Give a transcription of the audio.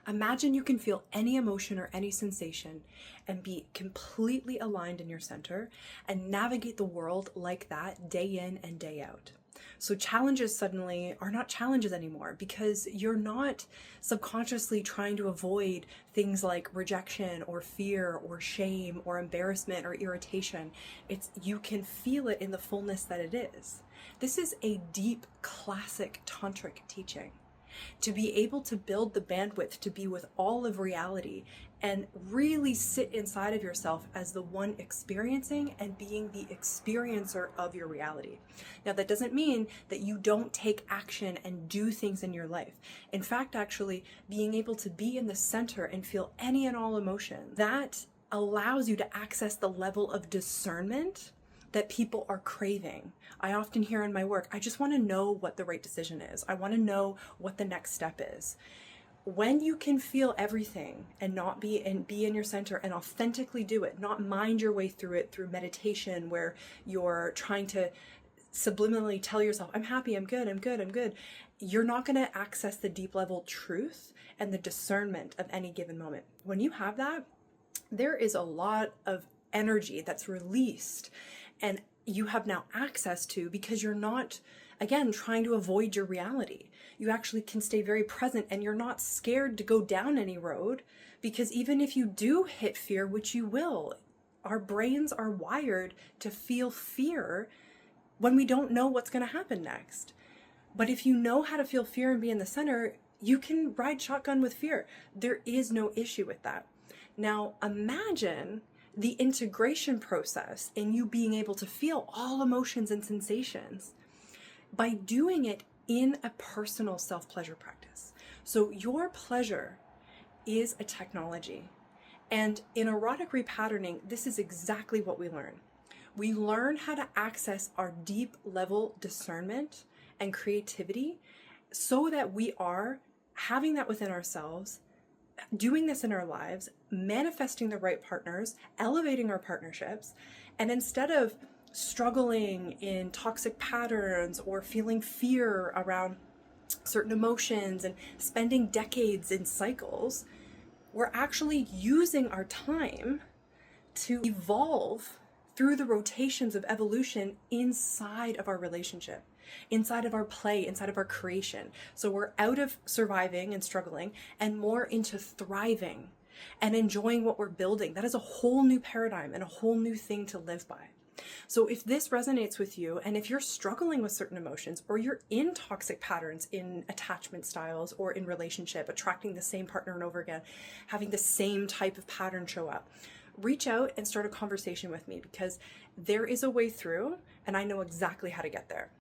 Imagine you can feel any emotion or any sensation and be completely aligned in your center and navigate the world like that day in and day out. So challenges suddenly are not challenges anymore because you're not subconsciously trying to avoid things like rejection or fear or shame or embarrassment or irritation. You can feel it in the fullness that it is. This is a deep classic tantric teaching. To be able to build the bandwidth to be with all of reality and really sit inside of yourself as the one experiencing and being the experiencer of your reality. Now, that doesn't mean that you don't take action and do things in your life. In fact, actually, being able to be in the center and feel any and all emotion, that allows you to access the level of discernment that people are craving. I often hear in my work, I just want to know what the right decision is. I want to know what the next step is. When you can feel everything and not be in your center and authentically do it, not mind your way through it through meditation where you're trying to subliminally tell yourself, I'm happy, I'm good, I'm good, I'm good. You're not going to access the deep level truth and the discernment of any given moment. When you have that, there is a lot of energy that's released and you have now access to, because you're not, again, trying to avoid your reality. You actually can stay very present and you're not scared to go down any road, because even if you do hit fear, which you will, our brains are wired to feel fear when we don't know what's going to happen next. But if you know how to feel fear and be in the center, you can ride shotgun with fear. There is no issue with that. Now, imagine the integration process in you being able to feel all emotions and sensations by doing it in a personal self-pleasure practice. So your pleasure is a technology. And in erotic repatterning, this is exactly what we learn. We learn how to access our deep level discernment and creativity so that we are having that within ourselves, doing this in our lives, manifesting the right partners, elevating our partnerships, and instead of struggling in toxic patterns or feeling fear around certain emotions and spending decades in cycles, we're actually using our time to evolve through the rotations of evolution inside of our relationship, inside of our play, inside of our creation. So we're out of surviving and struggling and more into thriving and enjoying what we're building. That is a whole new paradigm and a whole new thing to live by. So if this resonates with you, and if you're struggling with certain emotions, or you're in toxic patterns in attachment styles or in relationship, attracting the same partner and over again, having the same type of pattern show up, reach out and start a conversation with me, because there is a way through and I know exactly how to get there.